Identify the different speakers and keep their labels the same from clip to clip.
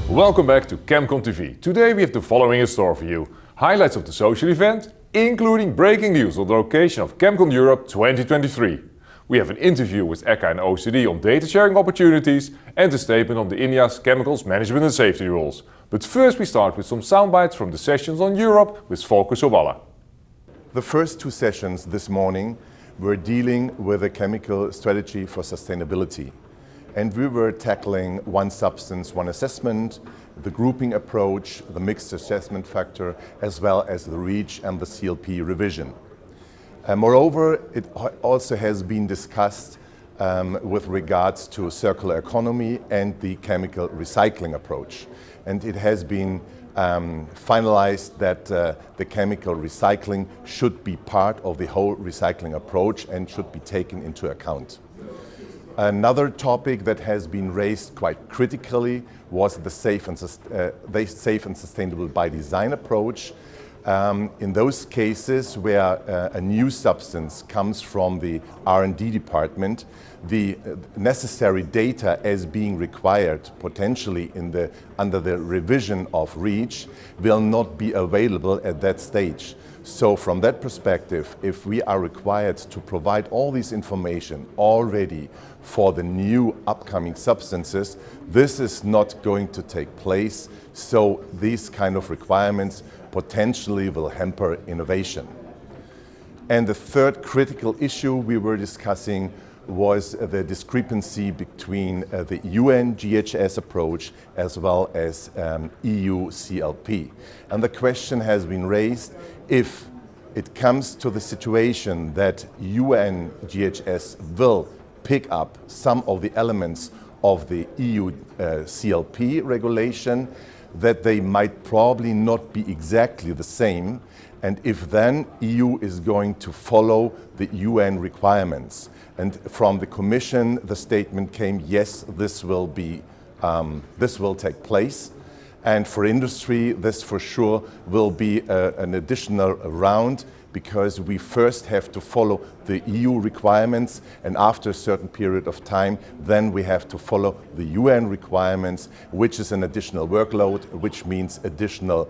Speaker 1: Welcome back to ChemCon TV. Today we have the following in store for you. Highlights of the social event, including breaking news on the location of ChemCon Europe 2023. We have an interview with Eka and OCD on data sharing opportunities and a statement on the India's chemicals management and safety rules. But first we start with some soundbites from the sessions on Europe with Volker Soballa.
Speaker 2: The first two sessions this morning were dealing with a chemical strategy for sustainability. And we were tackling one substance, one assessment, the grouping approach, the mixed assessment factor, as well as the REACH and the CLP revision. Moreover, it also has been discussed with regards to circular economy and the chemical recycling approach. And it has been finalized that the chemical recycling should be part of the whole recycling approach and should be taken into account. Another topic that has been raised quite critically was the safe and sustainable by design approach. In those cases where a new substance comes from the R&D department, the necessary data as being required potentially under the revision of REACH will not be available at that stage. So from that perspective, if we are required to provide all this information already for the new upcoming substances, this is not going to take place. So these kind of requirements potentially will hamper innovation. And the third critical issue we were discussing was the discrepancy between the UN GHS approach as well as EU CLP. And the question has been raised, if it comes to the situation that UN GHS will pick up some of the elements of the EU CLP regulation, that they might probably not be exactly the same, and if then EU is going to follow the UN requirements. And from the Commission, the statement came, yes, this will take place. And for industry, this for sure will be an additional round, because we first have to follow the EU requirements, and after a certain period of time, then we have to follow the UN requirements, which is an additional workload, which means additional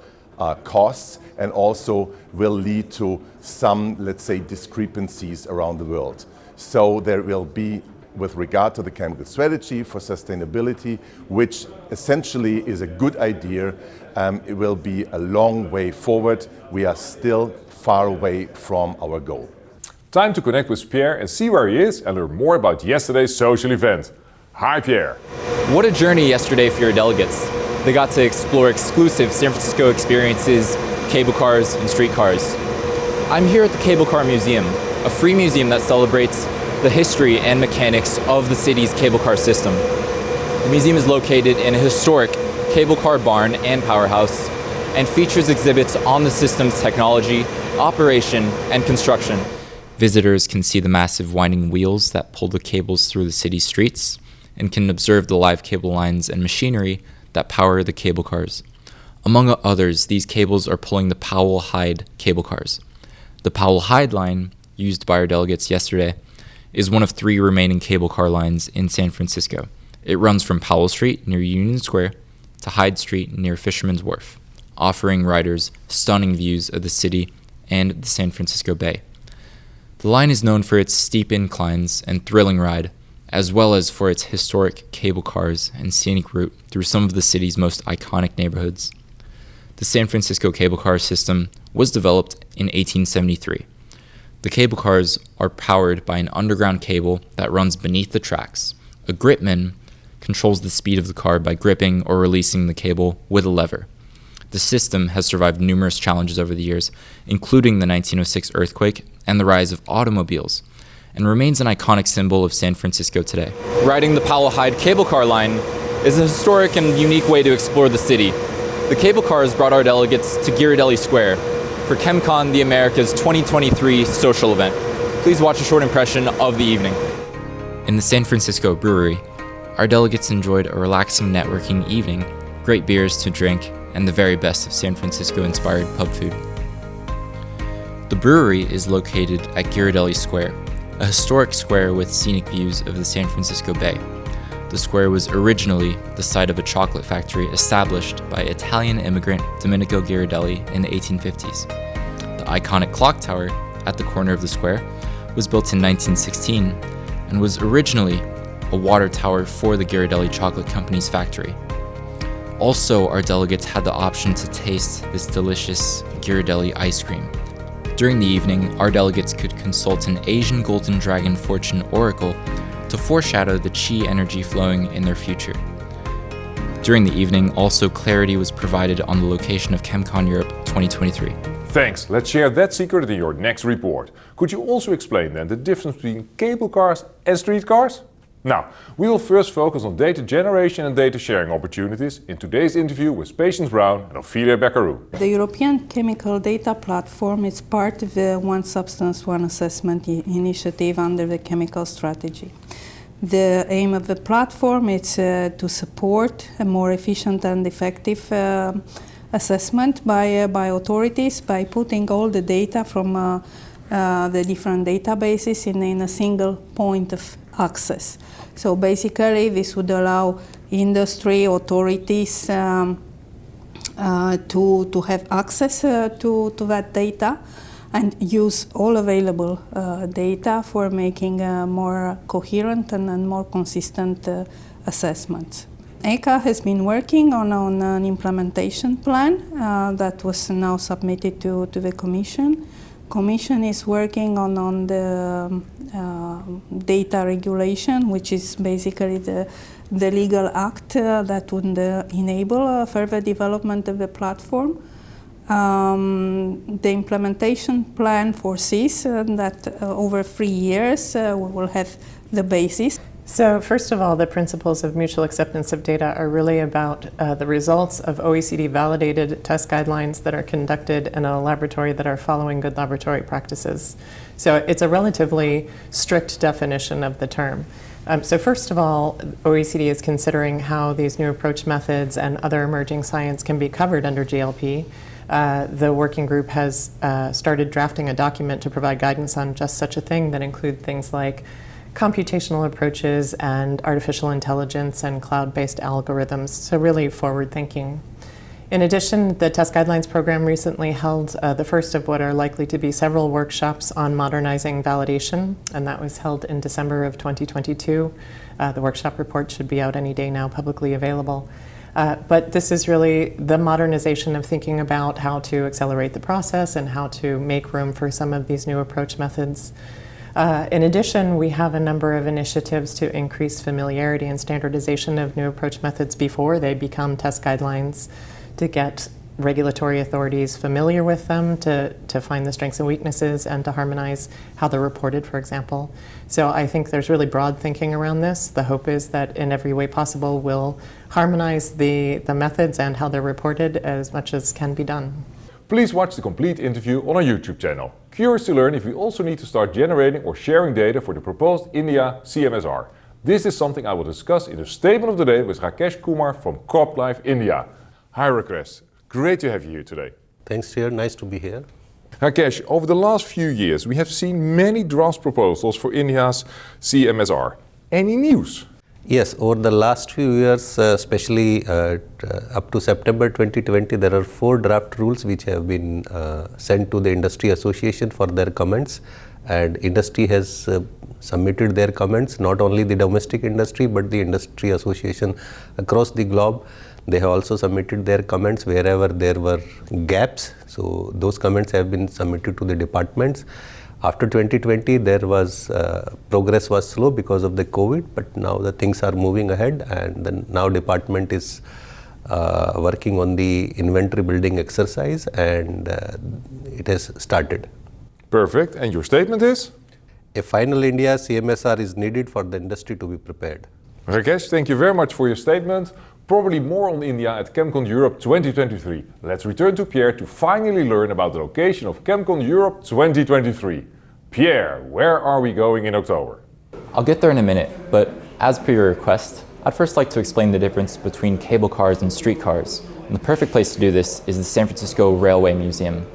Speaker 2: costs, and also will lead to some, let's say, discrepancies around the world. So there will be, with regard to the chemical strategy for sustainability, which essentially is a good idea, it will be a long way forward. We are still far away from our goal.
Speaker 1: Time to connect with Pierre and see where he is and learn more about yesterday's social event. Hi Pierre.
Speaker 3: What a journey yesterday for your delegates. They got to explore exclusive San Francisco experiences, cable cars and streetcars. I'm here at the Cable Car Museum, a free museum that celebrates the history and mechanics of the city's cable car system. The museum is located in a historic cable car barn and powerhouse and features exhibits on the system's technology, operation, and construction. Visitors can see the massive winding wheels that pull the cables through the city's streets and can observe the live cable lines and machinery that power the cable cars. Among others, these cables are pulling the Powell-Hyde cable cars. The Powell-Hyde line, used by our delegates yesterday, is one of 3 remaining cable car lines in San Francisco. It runs from Powell Street near Union Square to Hyde Street near Fisherman's Wharf, offering riders stunning views of the city and the San Francisco Bay. The line is known for its steep inclines and thrilling ride, as well as for its historic cable cars and scenic route through some of the city's most iconic neighborhoods. The San Francisco cable car system was developed in 1873. The cable cars are powered by an underground cable that runs beneath the tracks. A gripman controls the speed of the car by gripping or releasing the cable with a lever. The system has survived numerous challenges over the years, including the 1906 earthquake and the rise of automobiles, and remains an iconic symbol of San Francisco today. Riding the Powell-Hyde cable car line is a historic and unique way to explore the city. The cable cars brought our delegates to Ghirardelli Square for ChemCon The Americas 2023 social event. Please watch a short impression of the evening. In the San Francisco Brewery, our delegates enjoyed a relaxing networking evening, great beers to drink, and the very best of San Francisco-inspired pub food. The brewery is located at Ghirardelli Square, a historic square with scenic views of the San Francisco Bay. The square was originally the site of a chocolate factory established by Italian immigrant Domenico Ghirardelli in the 1850s. The iconic clock tower at the corner of the square was built in 1916 and was originally a water tower for the Ghirardelli Chocolate Company's factory. Also, our delegates had the option to taste this delicious Ghirardelli ice cream. During the evening, our delegates could consult an Asian golden dragon fortune oracle to foreshadow the chi energy flowing in their future. During the evening, also clarity was provided on the location of ChemCon Europe 2023.
Speaker 1: Thanks, let's share that secret in your next report. Could you also explain then the difference between cable cars and streetcars? Now, we will first focus on data generation and data sharing opportunities in today's interview with patients Browne and Ofelia Bercaru.
Speaker 4: The European Chemical Data Platform is part of the One Substance, One Assessment initiative under the chemical strategy. The aim of the platform is to support a more efficient and effective assessment by authorities by putting all the data from the different databases in a single point of access. So basically this would allow industry authorities to have access to that data and use all available data for making more coherent and more consistent assessments. ECHA has been working on an implementation plan that was now submitted to the Commission. Commission is working on the data regulation, which is basically the legal act that would enable further development of the platform. The implementation plan foresees that over 3 years we will have the basis.
Speaker 5: So first of all, the principles of mutual acceptance of data are really about the results of OECD-validated test guidelines that are conducted in a laboratory that are following good laboratory practices. So it's a relatively strict definition of the term. So first of all, OECD is considering how these new approach methods and other emerging science can be covered under GLP. The working group has started drafting a document to provide guidance on just such a thing that include things like computational approaches and artificial intelligence and cloud-based algorithms, so really forward-thinking. In addition, the Test Guidelines program recently held the first of what are likely to be several workshops on modernizing validation, and that was held in December of 2022. The workshop report should be out any day now, publicly available. But this is really the modernization of thinking about how to accelerate the process and how to make room for some of these new approach methods. In addition, we have a number of initiatives to increase familiarity and standardization of new approach methods before they become test guidelines, to get regulatory authorities familiar with them, to find the strengths and weaknesses, and to harmonize how they're reported, for example. So I think there's really broad thinking around this. The hope is that in every way possible we'll harmonize the methods and how they're reported as much as can be done.
Speaker 1: Please watch the complete interview on our YouTube channel. Curious to learn if we also need to start generating or sharing data for the proposed India CMSR. This is something I will discuss in the statement of the day with Rakesh Kumar from Croplife, India. Hi Rakesh, great to have you here today.
Speaker 6: Thanks, Chair. Nice to be here.
Speaker 1: Rakesh, over the last few years we have seen many draft proposals for India's CMSR. Any news?
Speaker 6: Yes, over the last few years, especially up to September 2020, there are 4 draft rules which have been sent to the Industry Association for their comments, and industry has submitted their comments, not only the domestic industry but the industry association across the globe. They have also submitted their comments wherever there were gaps, so those comments have been submitted to the departments. After 2020, there was progress was slow because of the COVID, but now the things are moving ahead, and the now department is working on the inventory building exercise, and it has started.
Speaker 1: Perfect. And your statement is?
Speaker 6: A final India CMSR is needed for the industry to be prepared.
Speaker 1: Rakesh, thank you very much for your statement. Probably more on India at ChemCon Europe 2023. Let's return to Pierre to finally learn about the location of ChemCon Europe 2023. Pierre, where are we going in October?
Speaker 3: I'll get there in a minute, but as per your request, I'd first like to explain the difference between cable cars and streetcars. And the perfect place to do this is the San Francisco Railway Museum.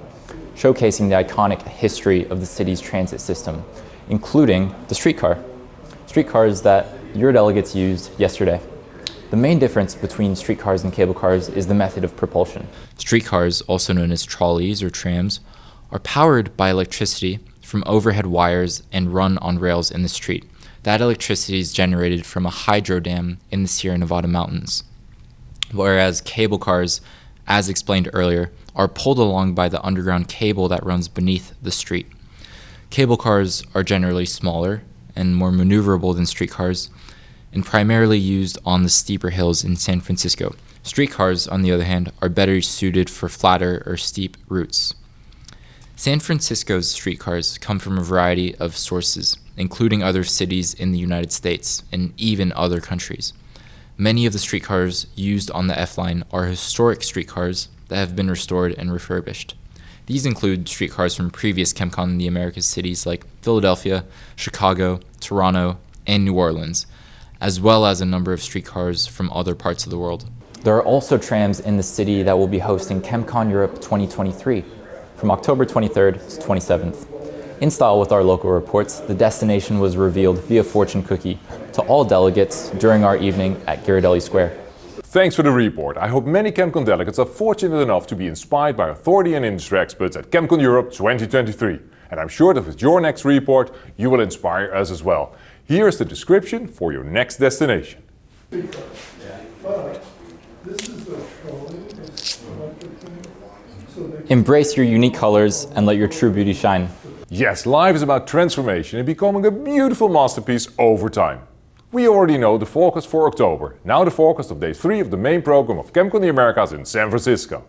Speaker 3: showcasing the iconic history of the city's transit system, including the streetcar. Streetcars that your delegates used yesterday. The main difference between streetcars and cable cars is the method of propulsion. Streetcars, also known as trolleys or trams, are powered by electricity from overhead wires and run on rails in the street. That electricity is generated from a hydro dam in the Sierra Nevada mountains. Whereas cable cars, as explained earlier, are pulled along by the underground cable that runs beneath the street. Cable cars are generally smaller and more maneuverable than streetcars, and primarily used on the steeper hills in San Francisco. Streetcars, on the other hand, are better suited for flatter or steep routes. San Francisco's streetcars come from a variety of sources, including other cities in the United States and even other countries. Many of the streetcars used on the F-line are historic streetcars that have been restored and refurbished. These include streetcars from previous ChemCon The Americas cities like Philadelphia, Chicago, Toronto, and New Orleans, as well as a number of streetcars from other parts of the world. There are also trams in the city that will be hosting ChemCon Europe 2023 from October 23rd to 27th. In style with our local reports, the destination was revealed via fortune cookie to all delegates during our evening at Ghirardelli Square.
Speaker 1: Thanks for the report. I hope many ChemCon delegates are fortunate enough to be inspired by authority and industry experts at ChemCon Europe 2023. And I'm sure that with your next report, you will inspire us as well. Here is the description for your next destination.
Speaker 3: Embrace your unique colors and let your true beauty shine.
Speaker 1: Yes, life is about transformation and becoming a beautiful masterpiece over time. We already know the forecast for October, now the forecast of day 3 of the main program of ChemCon The Americas in San Francisco.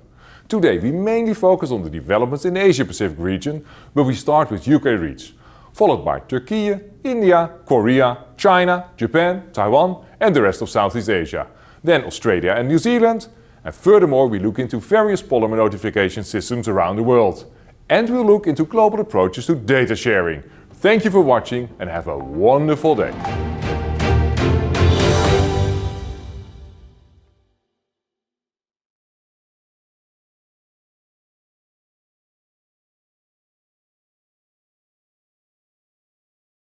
Speaker 1: Today we mainly focus on the developments in the Asia-Pacific region, but we start with UK reach, followed by Turkey, India, Korea, China, Japan, Taiwan and the rest of Southeast Asia, then Australia and New Zealand, and furthermore we look into various polymer notification systems around the world. And we'll look into global approaches to data sharing. Thank you for watching and have a wonderful day.